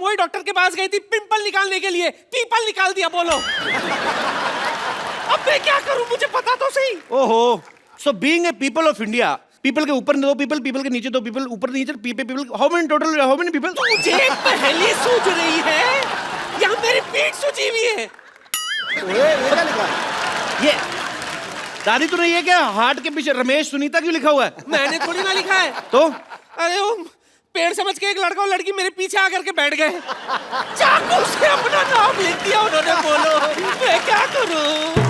वही डॉक्टर के पास गई थी पिंपल निकालने के लिए, पीपल निकाल दिया। बोलो अब मैं क्या करूं, मुझे पता तो सही। ओहो, so being a people of India, people के ऊपर 2 पीपल, पीपल के नीचे 2 पीपल, ऊपर नीचे people, how many total, how many people? तुझे पहले सूझ रही है या मेरी पीठ सूझी हुई है? ये क्या लिखा है? ये दादी तूने ये क्या हार्ट के पीछे रमेश सुनीता क्यों लिखा हुआ है? मैंने थोड़ी ना लिखा है। तो अरे वो पेड़ समझ के एक लड़का और लड़की मेरे पीछे आकर के बैठ गए, चाकू से अपना नाम लिख दिया उन्होंने। बोलो मैं क्या करूं?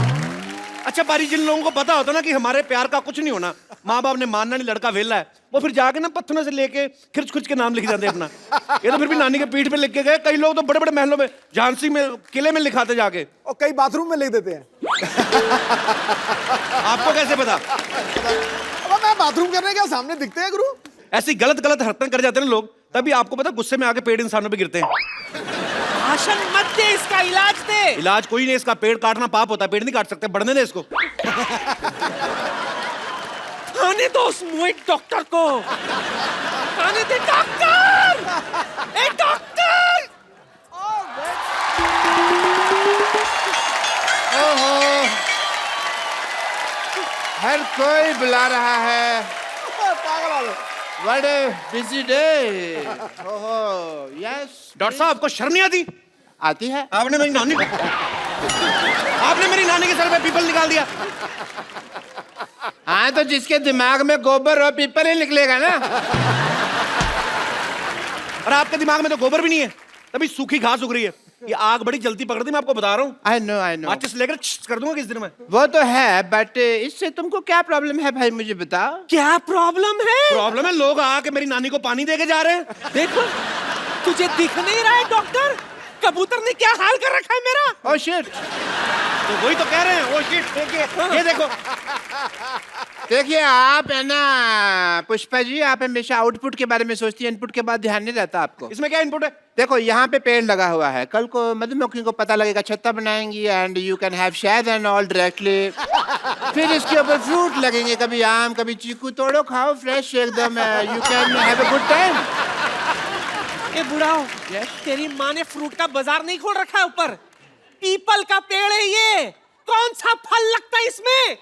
अच्छा बारी, जिन लोगों को पता होता ना कि हमारे प्यार का कुछ नहीं होना, माँ बाप ने मानना नहीं, लड़का वेला है, वो फिर जाके ना पत्थरों से लेके खिर्च खुर्च के नाम लिख जाते अपना। ये तो फिर भी नानी के पीठ पे लिख के गए। कई लोग तो बड़े बड़े महलों में, झांसी में, किले में लिखाते जाके, और कई बाथरूम में लिख देते हैं। आपको कैसे पता? अब मैं बाथरूम करने क्या सामने दिखते हैं गुरु? ऐसी गलत गलत हरकतें कर जाते हैं लोग, तभी आपको पता गुस्से में आके पेड़ इंसानों पे गिरते हैं। भाषण मत दे, इसका इलाज दे। इलाज कोई नहीं, इसका पेड़ काटना पाप होता है, पेड़ नहीं काट सकते, बढ़ने दे इसको। आने दो उस मोहित डॉक्टर को, आने दे। डॉक्टर, ए डॉक्टर! ओहो, हर कोई बुला रहा है। पागल वाले। What a busy day. ओहो, yes. डॉक्टर साहब आपको शर्म नहीं आती? आती है। आपने मेरी नानी के सर पे पीपल निकाल दिया। हाँ तो जिसके दिमाग में गोबर और पीपल ही निकलेगा ना। और आपके दिमाग में तो गोबर भी नहीं है, तभी सूखी घास उग रही है। ये आग बड़ी जल्दी पकड़ती, मैं आपको बता रहा हूँ। I know. माचिस लेकर कर दूंगा किस दिन में। वो तो है, बट इससे तुमको क्या प्रॉब्लम है भाई, मुझे बताओ। क्या प्रॉब्लम है? प्रॉब्लम है लोग आके मेरी नानी को पानी देके जा रहे हैं। देखो, तुझे दिख नहीं रहा है डॉक्टर? कबूतर ने क्या हाल कर रखा है मेरा? Oh shit. तो वही तो कह रहे हैं। ओ शिट, देखिए ये देखो। देखिए आप है ना पुष्पा जी, आप हमेशा आउटपुट के बारे में सोचती है, इनपुट के बाद ध्यान नहीं रहता आपको। इसमें क्या इनपुट है? देखो यहाँ पे पेड़ लगा हुआ है, कल को मधुमक्खी को पता लगेगा, छत्ता बनाएंगी एंड यू कैन हैव शहद एंड ऑल डायरेक्टली। फिर इसके ऊपर फ्रूट लगेंगे, कभी आम कभी चीकू, तोड़ो खाओ फ्रेश एकदम, you can have a good time. ए बुढ़ाओ, तेरी माँ ने फ्रूट का बाजार नहीं खोल रखा है ऊपर? पीपल का पेड़ है ये, कौन सा फल लगता है इसमें?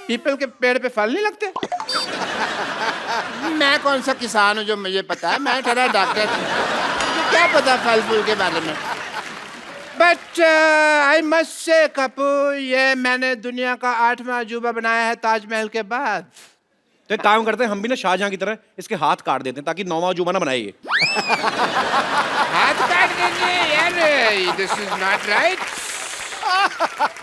पीपल के पेड़ पे फल नहीं लगते? मैं कौन सा किसान हूँ जो मुझे पता है, मैं ठहरा डॉक्टर, मुझे क्या पता फल फूल के बारे में। बट आई मस्ट से कपू, ये मैंने दुनिया का 8वां अजूबा बनाया है ताजमहल के बाद। तो एक काम करते हैं, हम भी ना शाहजहां की तरह इसके हाथ काट देते हैं ताकि 9वां अजूबा ना बनाए ये। हाथ काट देंगे यार, this is not right.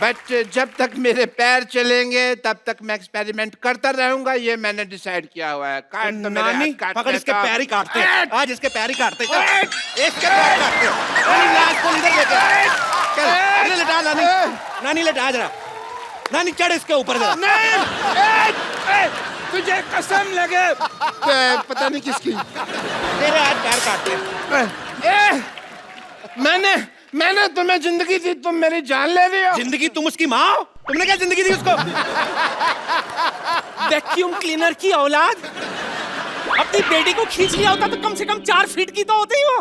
But जब तक मेरे पैर चलेंगे तब तक मैं एक्सपेरिमेंट करता रहूंगा, ये मैंने डिसाइड किया हुआ है। काट तो मेरे नानी हाथ काट पकड़, इसके देता। पैर ही काटते हैं आज, इसके पैर ही काटते हैं। इसके पैर काटते हैं। नानी लाश को इधर लेके चल, अरे लिटा नानी, नानी लिटा जरा, नानी चढ़ इसके ऊपर जरा। तुझे कसम लगे पता नहीं किसकी, तेरे हाथ पैर काटते हैं। मैंने तुम्हें जिंदगी दी, तुम मेरी जान ले रही हो। जिंदगी? तुम उसकी माँ हो? तुमने क्या जिंदगी दी उसको? वैक्यूम क्लीनर की औलाद, अपनी बेटी को खींच लिया होता तो कम से कम 4 फीट की तो होती हो।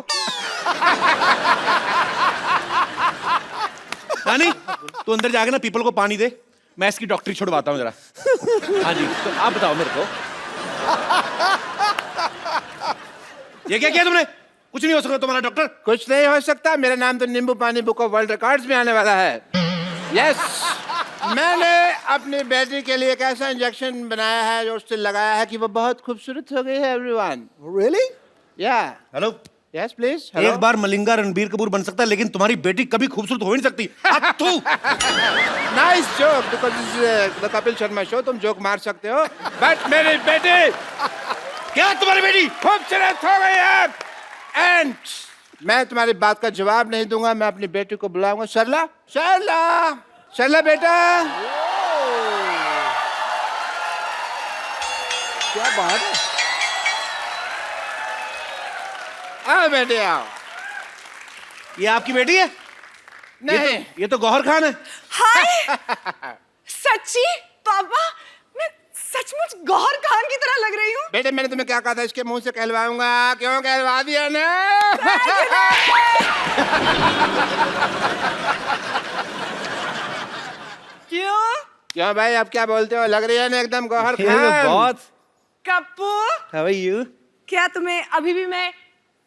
नानी तू अंदर जाके ना पीपल को पानी दे, मैं इसकी डॉक्टरी छुड़वाता हूँ जरा। हाँ जी, तो आप बताओ मेरे को, ये क्या किया तुमने? कुछ नहीं हो सकता तुम्हारा डॉक्टर। कुछ नहीं हो सकता, मेरा नाम तो नींबू पानी बुक ऑफ वर्ल्ड रिकॉर्ड्स में आने वाला है। यस, मैंने अपनी बेटी के लिए एक ऐसा इंजेक्शन बनाया है जो उससे लगाया है कि वो बहुत खूबसूरत हो गई है। Everyone Really? या हेलो, यस प्लीज। एक बार मलिंगा रणबीर कपूर बन सकता है, लेकिन तुम्हारी बेटी कभी खूबसूरत हो ही नहीं सकती। Nice joke, because this is the Kapil Sharma show, तुम जोक मार सकते हो, बट मेरी बेटी, क्या तुम्हारी बेटी खूबसूरत हो गई है एंड मैं तुम्हारी बात का जवाब नहीं दूंगा। मैं अपनी बेटी को बुलाऊंगा। सरला, सरला, सरला बेटा। क्या बात है? आओ बेटे आओ। ये आपकी बेटी है? नहीं, ये तो गौहर खान है। हाय सच्ची पापा, मैं सचमुच गौहर खान की तरह लग रही हूँ। बेटे मैंने तुम्हें क्या कहा था, इसके मुंह से कहलवाऊंगा। क्यों कहलवा दिया ना? क्यों भाई, अब क्या बोलते हो? लग रही है ना एकदम गौहर खान। बहुत। Kappu, how are you? क्या तुम्हें अभी भी मैं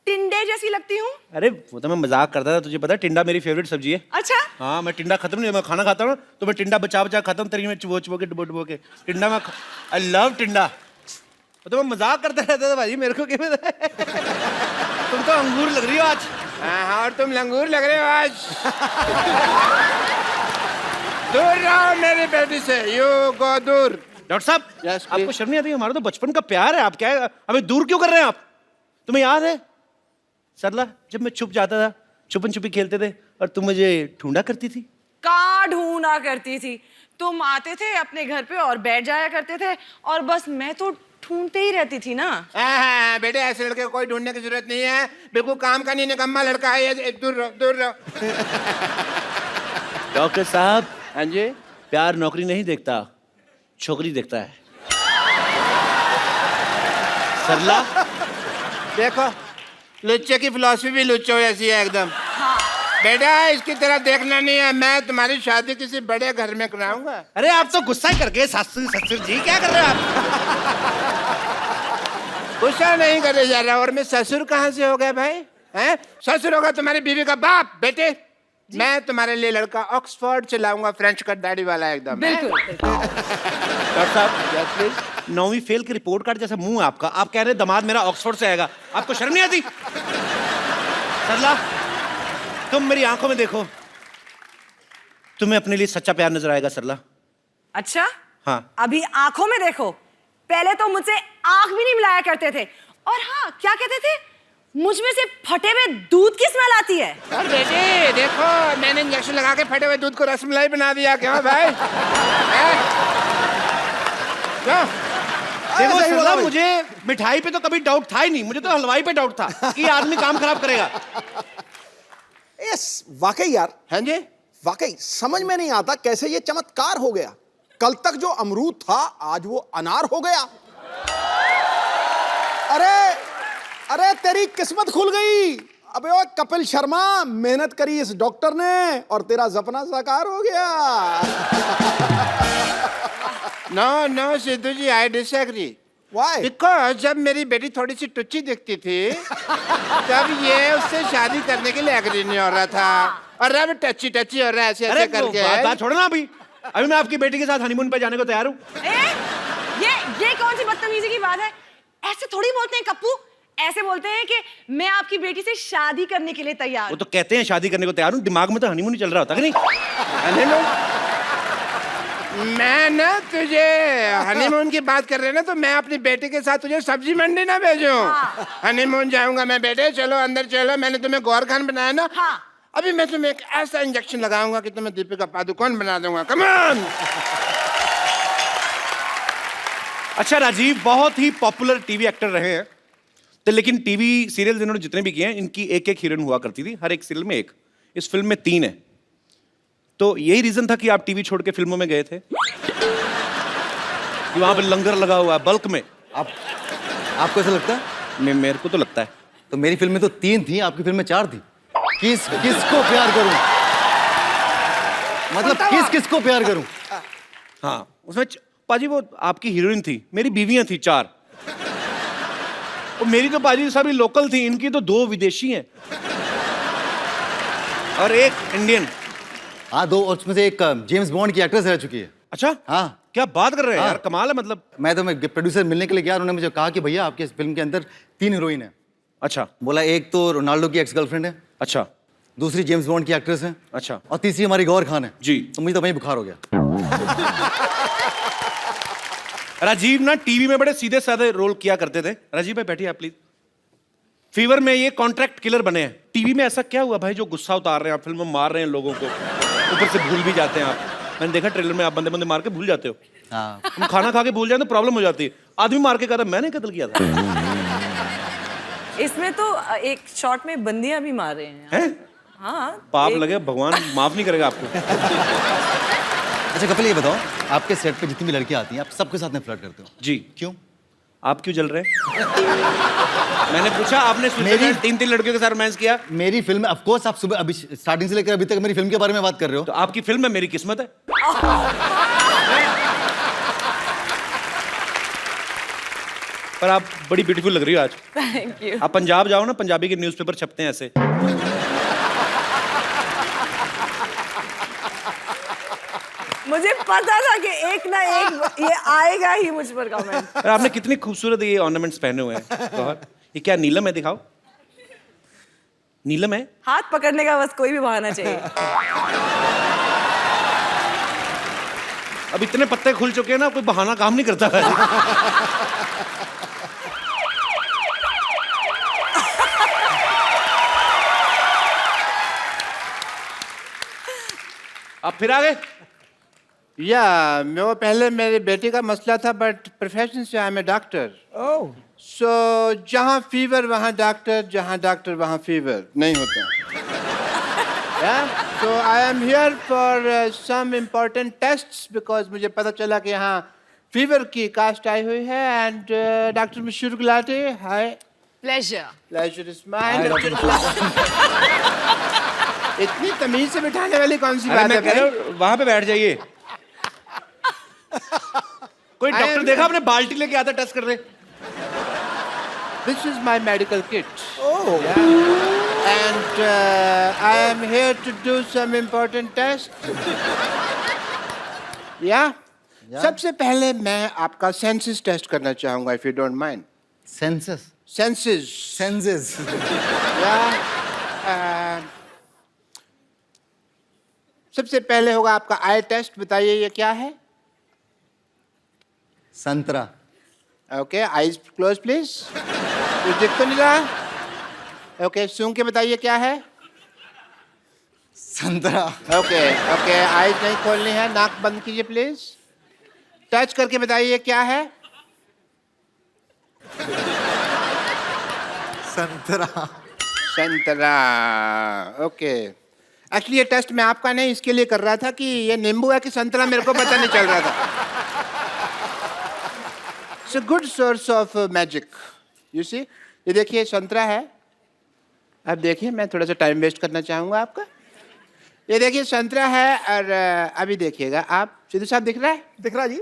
टिंडे जैसी लगती हूँ? अरे वो तो मैं मजाक करता था, तुझे पता है टिंडा मेरी फेवरेट सब्जी है। अच्छा। हाँ, मैं टिंडा खत्म नहीं, मैं खाना खाता हूँ तो मैं टिंडा बचा बचा खाता हूँ, तरी में चुबो चुबो के डुबो के टिंडा में। आई लव टिंडा। वो तो मैं मजाक करता रहता था भाई, मेरे को क्या पता है। तुम तो अंगूर लग रही हो आज। हाँ, और तुम लंगूर लग रहे हो आज। दूर रहो मेरी बेटी से, यू गो दूर। डॉक्टर साहब, Yes, please. आपको शर्म नहीं आती? हमारा तो बचपन का प्यार है, आप क्या है? हमें दूर क्यों कर रहे हैं आप? तुम्हें याद है सरला, जब मैं छुप जाता था, छुपन छुपी खेलते थे और तुम मुझे ढूंढा करती थी? कहाँ ढूंढा करती थी? तुम आते थे अपने घर पे और बैठ जाया करते थे और बस मैं तो ढूंढते ही रहती थी ना। हाँ, बेटे ऐसे लड़के को कोई ढूंढने की जरूरत नहीं है, बिल्कुल काम का नहीं, निकम्मा लड़का है ये। दूर रहो, दूर रहो। डॉक्टर साहब, हाँ जी। प्यार नौकरी नहीं देखता, छोकरी देखता है। सरला, देखो लुच्चे की फिलॉसफी भी लुच्चो जैसी है एकदम। बेटा इसकी तरह देखना नहीं है, मैं तुम्हारी शादी किसी बड़े घर में कराऊंगा। अरे आप तो गुस्सा ही कर गए। ससुर जी क्या कर रहे हो आप? गुस्सा नहीं करे जा रहा। और मैं ससुर कहाँ से हो गया भाई? हैं? ससुर होगा तुम्हारी बीवी का बाप। बेटे मैं तुम्हारे लिए लड़का ऑक्सफोर्ड से लाऊंगा, फ्रेंच कट दाढ़ी वाला एकदम। बिल्कुल। डॉक्टर साहब, प्लीज। 9वीं फेल की रिपोर्ट कार्ड जैसा मुंह है आपका, आप कह रहे हैं दामाद मेरा ऑक्सफोर्ड से आएगा, आपको शर्म नहीं आती? सरला, तुम मेरी आंखों में देखो, तुम्हें अपने लिए सच्चा प्यार नजर आएगा सरला। अच्छा, हाँ। अभी आंखों में देखो, पहले तो मुझसे आंख भी नहीं मिलाया करते थे। और हाँ, क्या कहते थे, मुझ में से फटे हुए दूध की स्मेल आती है। और बेटे देखो, मैंने इंजेक्शन लगा के फटे हुए दूध को रसमलाई बना दिया। क्यों भाई? क्यों? देखो सरला, मुझे मिठाई पे तो कभी डाउट था ही नहीं, मुझे तो हलवाई पे डाउट था कि ये आदमी काम खराब करेगा। यस, वाकई यार, हाँ जी। वाकई समझ में नहीं आता कैसे ये चमत्कार हो गया। कल तक जो अमरूद था आज वो अनार हो गया। अरे अरे तेरी किस्मत खुल गई। अबे ओ कपिल शर्मा, मेहनत करी इस डॉक्टर ने और तेरा सपना साकार हो गया। No no Sidhu ji, I disagree. Why? Because जब मेरी बेटी थोड़ी सी टुच्ची दिखती थी तब ये उससे शादी करने के लिए एग्री नहीं हो रहा था, और अब टच्ची टच्ची हो रहा है ऐसे अरे ऐसे करके। बात छोड़ो ना, अभी मैं आपकी बेटी के साथ हनीमून पे जाने को तैयार हूँ। ये कौन सी बदतमीजी की बात है? ऐसे थोड़ी बोलते हैं कप्पू, ऐसे बोलते हैं कि मैं आपकी बेटी से शादी करने के लिए तैयार। वो तो कहते हैं शादी करने को तैयार हूँ, दिमाग में तो हनीमून ही चल रहा होता है कि नहीं? हनीमून? मैं ना तुझे हनीमून की बात कर रहे ना, तो मैं अपनी बेटी के साथ तुझे सब्जी मंडी ना भेजूं। हनीमून जाऊंगा मैं। बेटे चलो अंदर चलो, मैंने तुम्हें गौर खान बनाया ना। हाँ। अभी मैं तुम्हें एक ऐसा इंजेक्शन लगाऊंगा कि तुम्हें दीपिका पादुकोण बना दूंगा। Come on. अच्छा राजीव बहुत ही पॉपुलर टीवी एक्टर रहे हैं, तो लेकिन टीवी सीरियल इन्होंने जितने भी किए हैं इनकी एक एक हीरोइन हुआ करती थी, हर एक सीरियल में एक। इस फिल्म में 3 है, तो यही रीजन था कि आप टीवी छोड़ के फिल्मों में गए थे कि वहां पर लंगर लगा हुआ है बल्क में। आपको ऐसा लगता है? मेरे को तो लगता है। तो मेरी फिल्म में तो 3 थी, आपकी फिल्म में 4 थी। किसको प्यार करूं? मतलब किसको प्यार करूं? हाँ, उसमें पाजी वो आपकी हीरोइन थी, मेरी बीवियां थी 4। और मेरी तो पाजी सभी लोकल थी, इनकी तो 2 विदेशी हैं और एक इंडियन। हाँ 2, और उसमें से एक जेम्स बॉन्ड की एक्ट्रेस रह चुकी है। अच्छा, हाँ। क्या बात कर रहे हैं हाँ। यार, कमाल है। मतलब मैं प्रोड्यूसर मिलने के लिए गया, उन्होंने मुझे कहा कि भैया आपके इस फिल्म के अंदर 3 हीरोइन है। अच्छा बोला एक तो रोनाल्डो की एक्स गर्लफ्रेंड है, अच्छा दूसरी जेम्स बॉन्ड की एक्ट्रेस है, अच्छा और तीसरी हमारी गौर खान है। जी। तो मुझे तो वहीं बुखार हो गया। राजीव ना टीवी में बड़े सीधे साधे रोल किया करते थे। राजीव भाई बैठिए आप प्लीज। फीवर में ये कॉन्ट्रैक्ट किलर बने हैं। टीवी में ऐसा क्या हुआ भाई जो गुस्सा उतार रहे हैं आप, फिल्म में मार रहे हैं लोगों को, ऊपर से भूल भी जाते हैं आप। मैंने देखा ट्रेलर में आप बंदे मार के भूल जाते हो। हाँ। तुम खाना खा के भूल जाए तो प्रॉब्लम हो जाती है। आदमी मार के कहा था मैंने कत्ल किया था। इसमें तो एक शॉट में बंदियां भी मार रहे हैं। हैं? हाँ, पाप लगे, भगवान माफ नहीं करेगा आपको। अच्छा कपिल ये बताओ, आपके सेट पे जितनी भी लड़कियां आती हैं आप सबके साथ में फ्लर्ट करते हो। जी। क्यों? आप क्यों जल रहे हैं? मैंने पूछा, आपने स्विट्जरलैंड 3 लड़कियों के साथ रोमांस किया, मेरी फिल्म ऑफ कोर्स, आप सुबह अभी स्टार्टिंग से लेकर अभी तक मेरी फिल्म के बारे में बात कर रहे हो। तो आपकी फिल्म में मेरी किस्मत है। पर आप बड़ी ब्यूटीफुल लग रही हो आज। Thank you. आप पंजाब जाओ ना, पंजाबी के न्यूज़पेपर छपते हैं ऐसे। मुझे पता था कि एक ना एक ये आएगा ही मुझ पर कमेंट। और आपने कितनी खूबसूरत ये ऑर्नामेंट्स पहने हुए हैं गौहर। ये क्या नीलम है? दिखाओ। नीलम है? हाथ पकड़ने का बस कोई भी बहाना चाहिए। अब इतने पत्ते खुल चुके हैं ना, कोई बहाना काम नहीं करता है। आप फिर आ गए? या मैं वो पहले मेरी बेटी का मसला था, बट प्रोफेशन से आई एम ए डॉक्टर। सो जहाँ फीवर वहाँ डॉक्टर, जहाँ डॉक्टर वहाँ फीवर नहीं होता। So I am here for some important tests because मुझे पता चला कि यहाँ फीवर की कास्ट आई हुई है। एंड डॉक्टर मशहूर गुलाटी, हाय। प्लेजर। Pleasure is mine. इतनी तमीज से बिठाने वाली कौन सी अरे बात मैं है कह रहा भाई? हूं, वहां पे बैठ जाइए। कोई डॉक्टर देखा आपने बाल्टी लेके आता टेस्ट कर रहे? This is my medical kit. Oh. And I am here to do some important tests. Yeah. सबसे पहले मैं आपका सेंसस टेस्ट करना चाहूंगा, if you don't mind. Census? Senses. Senses? Yeah. सबसे पहले होगा आपका आई टेस्ट। बताइए ये क्या है? संतरा। Okay, eyes close please. कुछ दिख तो नहीं रहा? ओके, सूंघ के बताइए क्या है? संतरा। ओके ओके, आईज नहीं खोलनी है, नाक बंद कीजिए प्लीज। टच करके बताइए क्या है? संतरा। संतरा। ओके, एक्चुअली ये टेस्ट मैं आपका नहीं इसके लिए कर रहा था कि ये नींबू है कि संतरा मेरे को पता नहीं चल रहा था। It's a good source of magic, you see. ये देखिए संतरा है। अब देखिए, मैं थोड़ा सा टाइम वेस्ट करना चाहूँगा आपका। ये देखिए संतरा है, और अभी देखिएगा आप। सिद्धू साहब दिख रहा है? दिख रहा जी?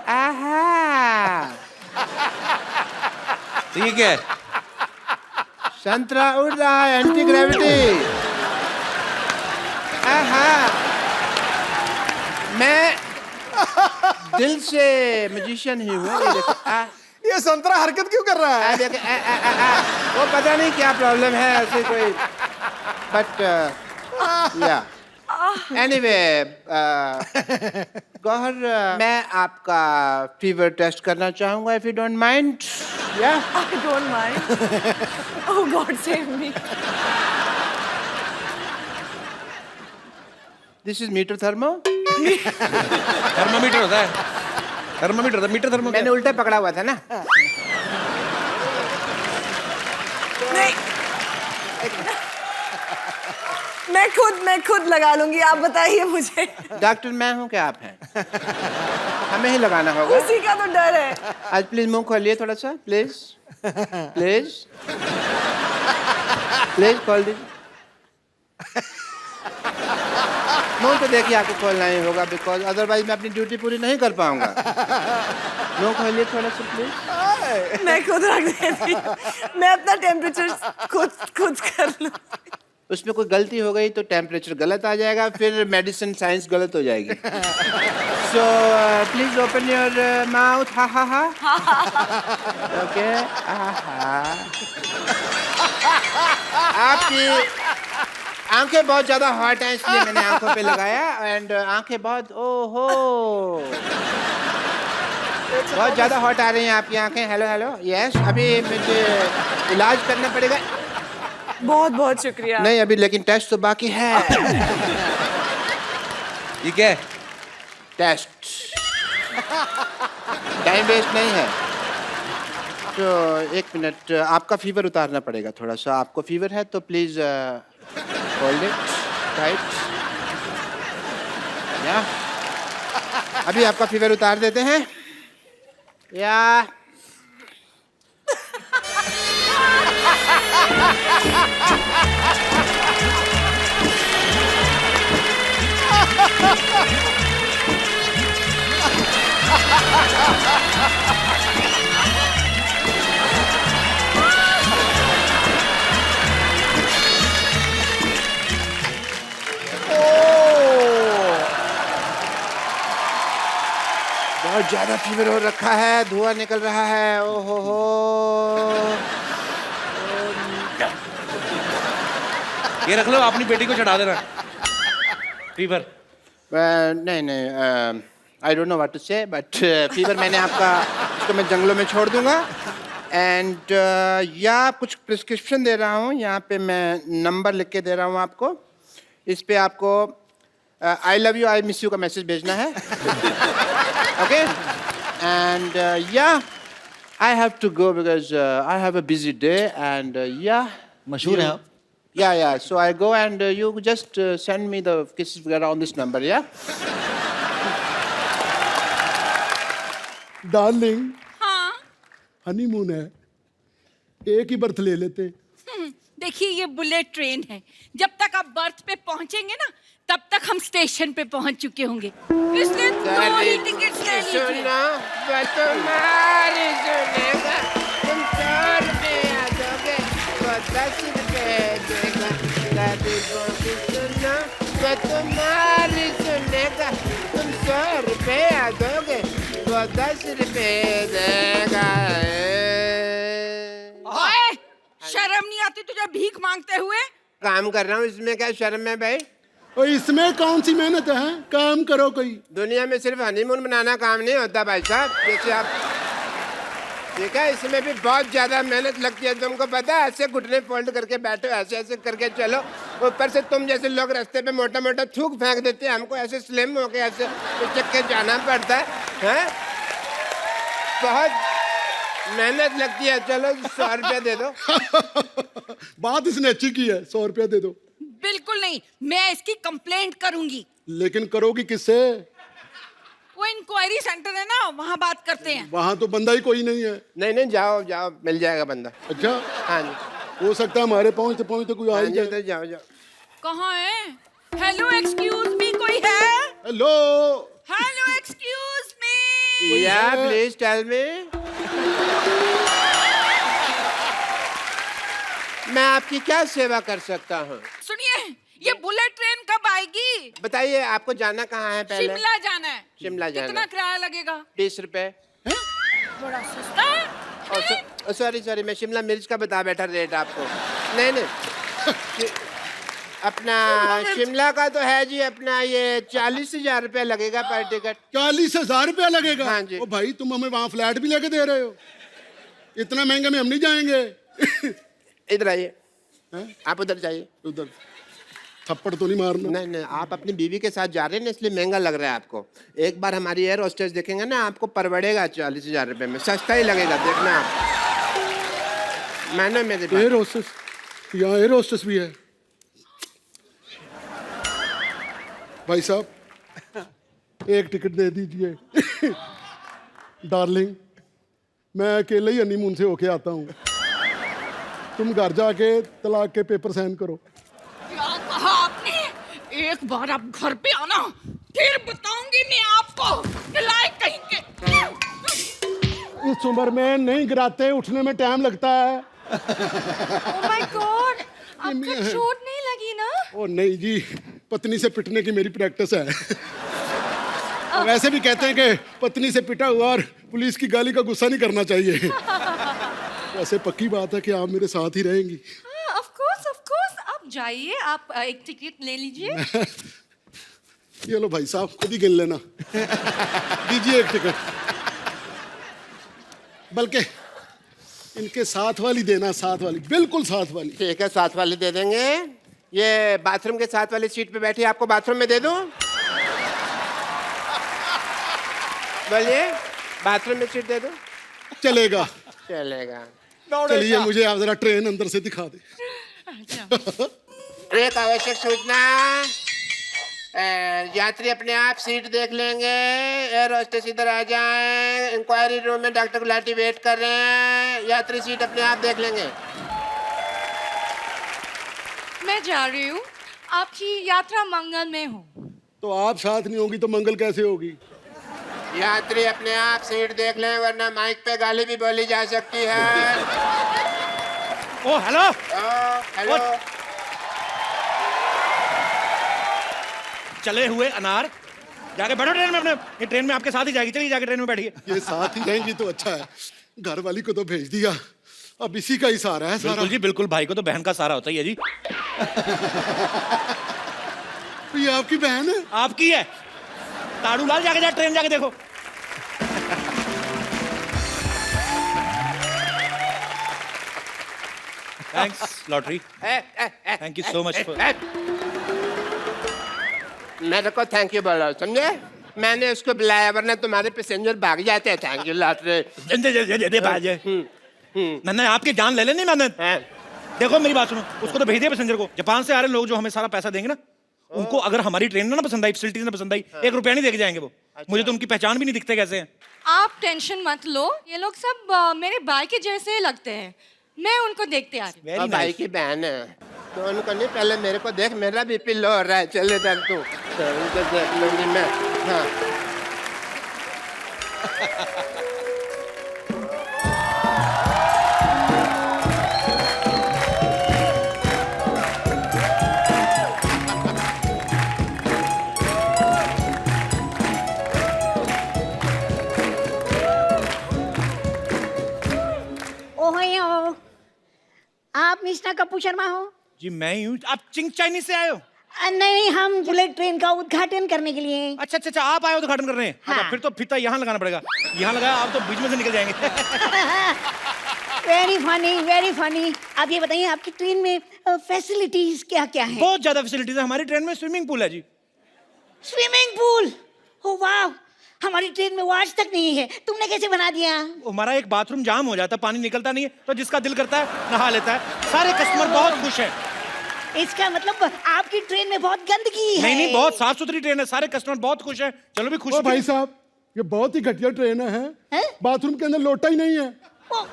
आहा। तो ये क्या है? संतरा उड़ रहा है, एंटी ग्रेविटी। आहा। मैं दिल से मैजिशियन ही हूँ। ये देखो, ये संतरा हरकत क्यों कर रहा है? देखो, वो पता नहीं क्या प्रॉब्लम है ऐसे कोई, बट या एनीवे गौहर, मैं आपका फीवर टेस्ट करना चाहूँगा, इफ यू डोंट माइंड। या I don't mind. Oh God, save me. This is meter thermo. Thermometer होता है। Thermometer, meter thermo. मैंने उल्टा पकड़ा हुआ था ना। नहीं, मैं खुद लगा लूंगी। आप बताइए मुझे। डॉक्टर मैं हूँ क्या आप हैं? हमें ही लगाना होगा। उसी का तो डर है। आज प्लीज मुंह खोलिए थोड़ा सा, प्लीज प्लीज प्लीज खोल दीजिए। मुंह तो देखिए, आपको खोलना ही होगा, बिकॉज अदरवाइज मैं अपनी ड्यूटी पूरी नहीं कर पाऊंगा। मुंह खोलिए थोड़ा सा प्लीज। मैं खुद रख देती हूँ। मैं अपना टेम्परेचर खुद कर लूँ। उसमें कोई गलती हो गई तो टेम्परेचर गलत आ जाएगा, फिर मेडिसिन साइंस गलत हो जाएगी। So please open your mouth. हा हा हा। ओके। आपकी आंखें बहुत ज्यादा हॉट हैं, इसलिए मैंने आंखों पे लगाया। एंड आंखें बहुत, ओहो, बहुत ज्यादा हॉट आ रही हैं आपकी आंखें। Hello hello, yes. अभी मुझे इलाज करना पड़ेगा। बहुत बहुत शुक्रिया। नहीं अभी, लेकिन टेस्ट तो बाकी है। ये क्या है? टेस्ट। टाइम वेस्ट नहीं है। तो एक मिनट, आपका फीवर उतारना पड़ेगा थोड़ा सा। आपको फीवर है तो प्लीज होल्ड इट टाइट। या अभी आपका फीवर उतार देते हैं या बहुत ज्यादा फीवर हो रखा है, धुआं निकल रहा है। ओहो हो ये रख लो, अपनी बेटी को चढ़ा देना फीवर। नहीं नहीं, I don't know what to say, but fever मैंने आपका इसको मैं जंगलों में छोड़ दूंगा। एंड या कुछ प्रिस्क्रिप्शन दे रहा हूँ, यहाँ पे मैं नंबर लिख के दे रहा हूँ आपको। इस पे आपको I love you, I miss you का मैसेज भेजना है। ओके एंड या I have to go because I have a busy day and या मशहूर हैं आप। yeah, so I go and you just send me the kisses on this number, yeah? Darling, हाँ honeymoon है, एक ही बर्थ ले लेते। देखिए ये बुलेट ट्रेन है, जब तक आप बर्थ पे पहुंचेंगे ना तब तक हम स्टेशन पे पहुंच चुके होंगे, इसलिए 2 ही टिकट्स ले लीजिए। सुनो, तुम्हारी सुनेगा, तुम 100 रुपया दोगे, वो 10 रुपये देगा। सुनो, तुम्हारी सुनेगा, तुम 100 रुपया दोगे, वो 10 रुपये देगा। ओए, शर्म नहीं आती तुझे भीख मांगते हुए? काम कर रहा हूँ, इसमें क्या शर्म है भाई? और इसमें कौन सी मेहनत है? काम करो कोई। दुनिया में सिर्फ हनीमून मनाना काम नहीं होता भाई साहब, जैसे आप ठीक है, इसमें भी बहुत ज्यादा मेहनत लगती है, तुमको पता है? ऐसे घुटने फोल्ड करके बैठो, ऐसे ऐसे करके चलो, ऊपर से तुम जैसे लोग रास्ते पे मोटा मोटा थूक फेंक देते हैं, हमको ऐसे स्लिम होके ऐसे उचक के जाना पड़ता है? बहुत मेहनत लगती है। चलो 100 रुपया दे दो। बात इसने अच्छी की है, 100 रुपया दे दो। बिल्कुल नहीं, मैं इसकी कंप्लेंट करूंगी। लेकिन करोगी किससे? वो इंक्वायरी सेंटर है ना, वहाँ बात करते हैं। वहाँ तो बंदा ही कोई नहीं है। नहीं नहीं, जाओ जाओ, मिल जाएगा बंदा। अच्छा, हाँ जी, हो सकता है हमारे पहुँचते कोई आ हाँ ही जी, जाए। उधर जाओ जाओ। कहाँ है? हेलो एक्सक्यूज मी, कोई है? Hello, hello excuse me. या प्लीज टेल मी। मैं आपकी क्या सेवा कर सकता हूँ? सुनिए, ये बुलेट ट्रेन कब आएगी? बताइए, आपको जाना कहाँ है पहले? शिमला जाना है। शिमला जाना। कितना किराया लगेगा? 20 रुपए। बड़ा सस्ता है। सॉरी, मैं शिमला मिर्च का बता बैठा रेट आपको। नहीं नहीं, अपना शिमला का तो है जी, अपना ये 40,000 रुपया लगेगा पर टिकट। 40,000 रुपया लगेगा? हाँ जी। ओ भाई, तुम हमें वहाँ फ्लैट भी लेके दे रहे हो? इतना महंगा में हम नहीं जाएंगे। इधर आइए, आप उधर जाइए। उधर थप्पड़ तो नहीं मारना? नहीं नहीं, आप अपनी बीवी के साथ जा रहे हैं ना, इसलिए महंगा लग रहा है आपको। एक बार हमारी एयर होस्टेस देखेंगे ना, आपको परवड़ेगा 40,000 रुपये में, सस्ता ही लगेगा, देखना आप। मैंने मेरे पास एयर होस्टेस, यहाँ एयर होस्टेस भी है? भाई साहब, एक टिकट दे दीजिए। डार्लिंग, मैं अकेले ही हनीमून से होके आता हूँ, तुम घर जाके तलाक के पेपर साइन करो। क्या कहा आपने? एक बार आप घर पे आना, फिर बताऊंगी मैं आपको, नालायक कहीं के। इस उम्र में नहीं गिराते, उठने में टाइम लगता है। Oh my God, आपको चोट नहीं लगी ना? ओ नहीं जी, पत्नी से पिटने की मेरी प्रैक्टिस है। वैसे भी कहते हैं कि पत्नी से पिटा हुआ और पुलिस की गाली का गुस्सा नहीं करना चाहिए। वैसे पक्की बात है कि आप मेरे साथ ही रहेंगी। ऑफ कोर्स, आप जाइए, आप एक टिकट ले लीजिए। ये लो भाई साहब, खुद ही गिन लेना। दीजिए एक टिकट, बल्कि इनके साथ वाली देना, साथ वाली, बिल्कुल साथ वाली। ठीक है, साथ वाली दे देंगे। ये बाथरूम के साथ वाली सीट पे बैठी, आपको बाथरूम में दे दूं? बोलिए, बाथरूम में सीट दे दूं? चलेगा। चलेगा। चलिए, मुझे आप जरा ट्रेन अंदर से दिखा दे। एक आवश्यक सूचना, यात्री अपने आप सीट देख लेंगे। एयर होस्टेस इधर आ जाएं। इंक्वायरी रूम में डॉक्टर गुलाटी वेट कर रहे हैं। यात्री सीट अपने आप देख लेंगे। मैं जा रही हूँ, आपकी यात्रा मंगल में हो। तो आप साथ नहीं होगी तो मंगल कैसे होगी? यात्री अपने आप सीट देख लें, वरना माइक पे गाली भी बोली जा सकती है। ओ हेलो, हेलो। चले हुए अनार, जाके बैठो ट्रेन में अपने। ये ट्रेन में आपके साथ ही जाएगी, चलिए जाके ट्रेन में बैठिए। ये साथ ही रहेंगी तो अच्छा है। घर वाली को तो भेज दिया, अब इसी का ही सहारा है सारा। बिल्कुल जी बिल्कुल, भाई को तो बहन का सहारा होता ही है जी। ये आपकी बहन है? आपकी है। ताड़ू लाल, जाके ट्रेन जाके देखो। Thanks lottery, thank you so much. मेरे को थैंक यू बोलो, समझे? मैंने उसको बुलाया, वरना तुम्हारे पैसेंजर भाग जाते हैं। Thank you lottery. मैंने आपकी जान ले लेनी मैंने। देखो मेरी बात सुनो, उसको तो भेज दिया पैसेंजर को। जापान से आ रहे लोग जो हमें सारा पैसा देंगे ना, उनको अगर हमारी ट्रेन ना पसंद आई, फैसिलिटीज ना पसंद आई, 1 रुपया नहीं देके जाएंगे वो। मुझे तो उनकी पहचान भी नहीं दिखते कैसे हैं। आप टेंशन मत लो, ये लोग सब मेरे भाई के जैसे लगते हैं। मैं उनको देखते आ रही हूँ। भाई की बहन है तो उनको नहीं, पहले मेरे को देख, मेरा बीपी लो हो रहा है। चले इधर तू, तो उनको देख लूंगी मैं। हाँ ओहो, आप मिस्टर कपूर शर्मा हो? जी मैं ही हूँ। आप चिंग चाइनीज से आए हो? नहीं, हम बुलेट ट्रेन का उद्घाटन करने के लिए। अच्छा अच्छा अच्छा, आप आए हो उद्घाटन कर रहे हैं? हाँ। अच्छा, फिर तो फीता यहाँ लगाना पड़ेगा। यहाँ लगाया, आप तो बीच में से निकल जाएंगे। Very funny, very funny. आप ये बताइए, आपकी ट्रेन में फैसिलिटीज क्या क्या है? बहुत ज्यादा फैसिलिटीज है हमारी ट्रेन में। स्विमिंग पूल है जी। Swimming pool? ओ वाह, हमारी ट्रेन में वो आज तक नहीं है। तुमने कैसे बना दिया? हमारा एक बाथरूम जाम हो जाता है, पानी निकलता नहीं है, तो जिसका दिल करता है नहा लेता है। सारे कस्टमर बहुत खुश हैं। इसका मतलब आपकी ट्रेन में बहुत गंदगी है। नहीं नहीं, बहुत साफ सुथरी ट्रेन है, सारे कस्टमर बहुत खुश हैं। चलो भी खुश। ओ भाई साहब, ये बहुत ही घटिया ट्रेन है। बाथरूम के अंदर लोटा ही नहीं है। ओ,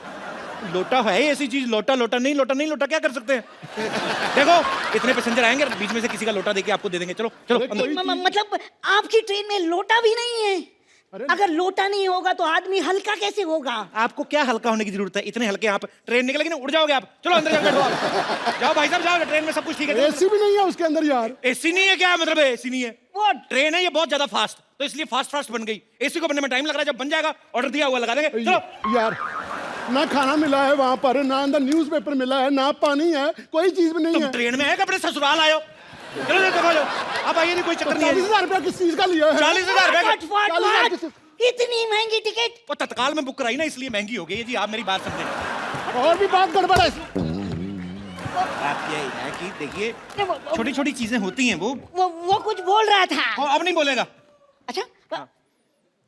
लोटा है ऐसी चीज? लोटा लोटा नहीं, लोटा नहीं, लोटा क्या कर सकते हैं? देखो इतने पैसेंजर आएंगे, बीच में से किसी का लोटा देके आपको दे देंगे। चलो चलो अंदर। मतलब आपकी ट्रेन में लोटा भी नहीं है? अगर लोटा नहीं होगा तो आदमी हल्का कैसे होगा? आपको क्या हल्का होने की जरूरत है? इतने हल्के आप, ट्रेन निकलेगी ना उड़ जाओगे आप। चलो अंदर जाओ, बैठो आप। जाओ भाई साहब जाओ, ट्रेन में सब कुछ ठीक है। एसी भी नहीं है उसके अंदर यार। एसी नहीं है? क्या मतलब है एसी नहीं है? वो ट्रेन है ये बहुत ज्यादा फास्ट, तो इसलिए फास्ट फास्ट बन गई। एसी को बनने में टाइम लग रहा है, जब बन जाएगा ऑर्डर दिया हुआ लगा देंगे। चलो यार, ना खाना मिला है वहाँ पर, ना अंदर न्यूज़पेपर मिला है, ना पानी है, कोई चीज भी नहीं तुम है। ट्रेन में है कि अपने ससुराल आयो? चलो देखो जाओ, अब आइए, नहीं कोई चक्कर नहीं है। 40,000 रुपया किस चीज का लिया है? 40,000 रुपए? 40,000 किस- इतनी महंगी टिकट? वो तत्काल में बुक कराई ना, इसलिए महंगी हो गई है जी। आप मेरी बात समझे। और भी बात गड़बड़ है। बात यही है कि देखिए, छोटी छोटी चीजें होती हैं। वो कुछ बोल रहा था। वो अब नहीं बोलेगा। अच्छा,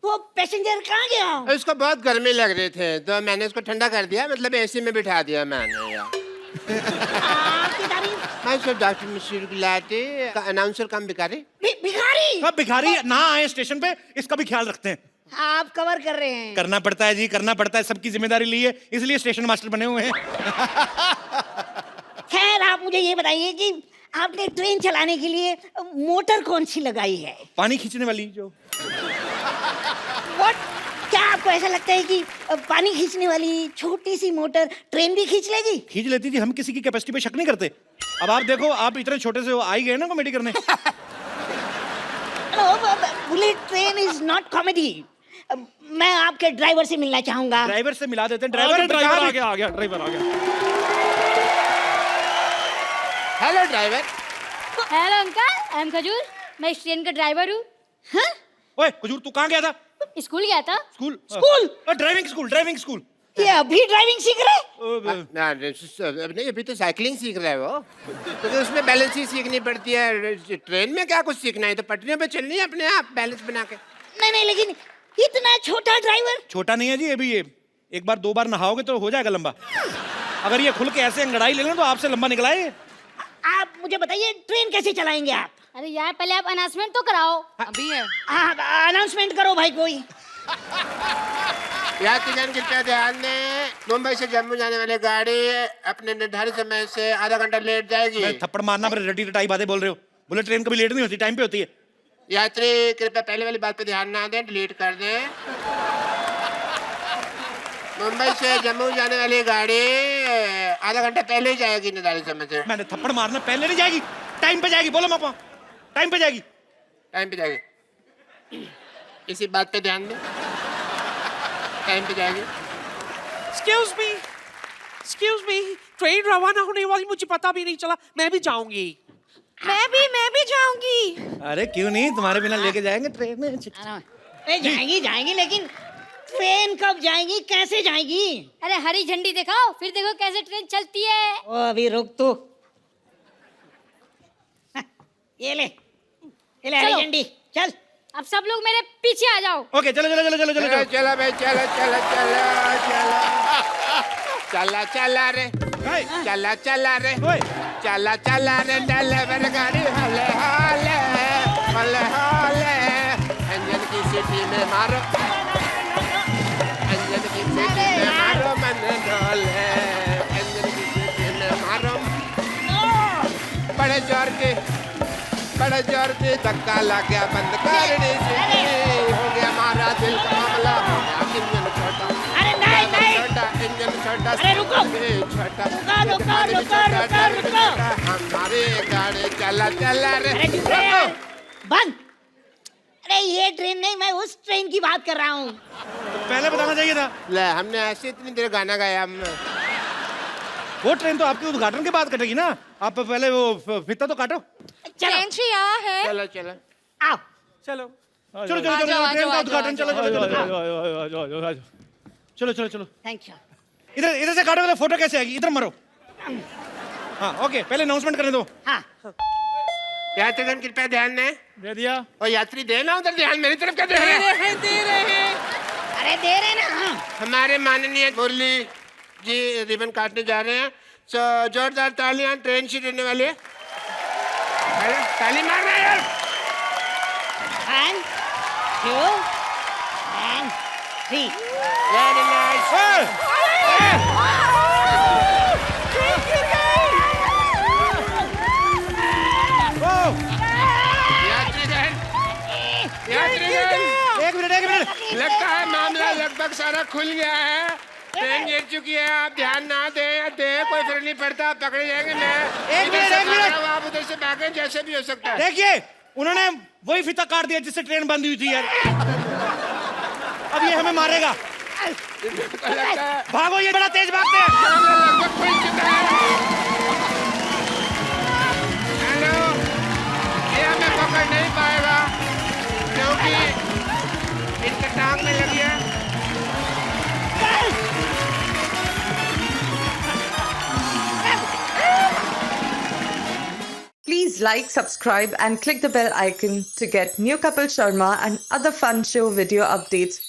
वो पैसेंजर कहाँ गया? उसको बहुत गर्मी लग रही थे, तो मैंने उसको ठंडा कर दिया, मतलब एसी में बिठा दिया मैंने यार। आपकी तारीफ। मैं सर डॉक्टर मिश्र गुलाटी, अनाउंसर कम भिखारी। भिखारी? अब भिखारी ना आए स्टेशन पे, इसका भी ख्याल रखते हैं। आप कवर कर रहे हैं। करना पड़ता है जी, करना पड़ता है, सबकी जिम्मेदारी ली है, इसलिए स्टेशन मास्टर बने हुए हैं। खैर, आप मुझे ये बताइए कि आपने ट्रेन चलाने के लिए मोटर कौन सी लगाई है? पानी खींचने वाली जो। What? क्या आपको ऐसा लगता है कि पानी खींचने वाली छोटी सी मोटर ट्रेन भी खींच लेगी? खींच लेती जी, हम किसी की कैपेसिटी पे शक नहीं करते। अब आप देखो, आप इतने छोटे से आ ही गए ना कॉमेडी करने। Bullet train is not comedy. मैं आपके ड्राइवर से मिलना चाहूंगा। ड्राइवर से मिला देते हैं। ड्राइवर आ गया, ड्राइवर आ गया। Hello driver. Hello uncle, I am खजूर। मैं इस ट्रेन का ड्राइवर हूँ। ओए खजूर, तू कहाँ गया था? स्कूल गया था। School? School? Driving school, driving school. ये अभी ड्राइविंग सीख रहे? नहीं, अभी तो साइकिलिंग सीख रहा है वो, क्योंकि उसमें बैलेंस ही सीखनी पड़ती है। ट्रेन में क्या कुछ सीखना है, तो पटरियों पे चलनी है अपने आप बैलेंस बना के। नहीं नहीं, लेकिन इतना छोटा ड्राइवर? छोटा नहीं है जी, अभी ये एक बार 2 बार नहाओगे तो हो जाएगा लंबा। अगर ये खुल के ऐसे अंगड़ाई ले लें तो आपसे लंबा निकला है। आप मुझे बताइए, ट्रेन कैसे चलाएंगे आप? अरे यार पहले आप अनाउंसमेंट तो कराओ। अभी है। हाँ अनाउंसमेंट करो भाई कोई। यात्रीगण कृपया ध्यान दें, मुंबई से जम्मू जाने वाली गाड़ी अपने निर्धारित समय से आधा घंटा लेट जाएगी। मैं थप्पड़ मारना पर रटी रटाई बातें बोल रहे हो। बुलेट ट्रेन कभी लेट नहीं होती, टाइम पे होती है। यात्री कृपया पहले वाली बात पे ध्यान ना दें, डिलीट कर दें। मुंबई से जम्मू जाने वाली गाड़ी आधा घंटा पहले ही जाएगी निर्धारित समय से। मैंने थप्पड़ मारना, पहले नहीं जाएगी, टाइम पे जाएगी। बोलो मापा, टाइम पे जाएगी। टाइम पे जाएगी, इसी बात पे ध्यान दें, टाइम पे जाएगी। एक्सक्यूज मी, ट्रेन रवाना होने वाली, मुझे पता भी नहीं चला। मैं भी जाऊंगी। मैं भी जाऊंगी। अरे क्यों नहीं, तुम्हारे बिना लेके जाएंगे ट्रेन में। जाएंगी लेकिन ट्रेन कब जाएगी, कैसे जाएगी? अरे हरी झंडी दिखाओ, फिर देखो कैसे ट्रेन चलती है। ओ अभी रुक तू। ये ले हरी चलो। झंडी, चल। अब सब लोग मेरे पीछे आ जाओ। ओके चलो चलो चलो चलो चलो चलो चलो भाई, चलो चलो चलो चलो चला रे, हाय, चला चला रे, ओए, चला चला रे, ड्राइवर गाड़ी हले हले हले हले, इंजन की सीटी में मारो, इंजन की सीटी में मारो, मन डोले, इंजन की सीटी में मारो, बड़े जोर के धक्का लग गया, बंद करनी सीटी, हो गया हमारा दिल का मामला, हो गया इंजन छोटा, अरे नहीं छोटा इंजन छोटा, अरे रुको, छोटा, रुको। हमारी गाड़ी चला चला रे, अरे चुप रहे यार, बंद। अरे ये ट्रेन नहीं, मैं उस ट्रेन की बात कर रहा हूँ। पहले बताना चाहिए था। ले हमने ऐसे इतनी देर गाना गाया हमने। वो ट्रेन तो आपके उद्घाटन के बाद कटेगी ना, आप पहले वो फिता तो काटो। ट्रेन से यहाँ है। चलो चलो आओ चलो चलो चलो चलो ट्रेन का उद्घाटन, चलो चलो चलो चलो चलो चलो। Thank you. इधर इधर से काटो, फोटो कैसे आएगी, इधर मरो। हाँ ओके, पहले अनाउंसमेंट करने दो। हाँ यात्रीगण कृपया ध्यान दें, दे दिया। और यात्री देना उधर ध्यान, मेरी तरफ क्या दे रहे हैं? दे रहे हैं। अरे दे रहे ना। हाँ हमारे माननीय मुरली जी रिबन काटने जा रहे हैं, सो जोरदार तालियां, ट्रेन शुरू होने वाली है। अरे, ताली मार रहे हैं। 1 2 and 3। Very nice. यात्रीगण, एक मिनट लगता है मामला लगभग सारा खुल गया है। ट्रेन गिर चुकी है, आप ध्यान ना दें या दें कोई फर्क नहीं पड़ता, पकड़े जाएंगे। मैं एक मिनट आप उधर से भागें, जैसे भी हो सकता है। देखिए, उन्होंने वही फीता काट दिया जिससे ट्रेन बंद हुई थी यार। अब ये हमें मारेगा। लगता है भागो, ये बड़ा तेज भागते हैं। मामला लगभग खुल चुका है। हेलो, ये हमें पकड़ नहीं पाएगा क्योंकि इनके टांग में लगी है। Please like, subscribe and click the bell icon to get new Kapil Sharma and other fun show video updates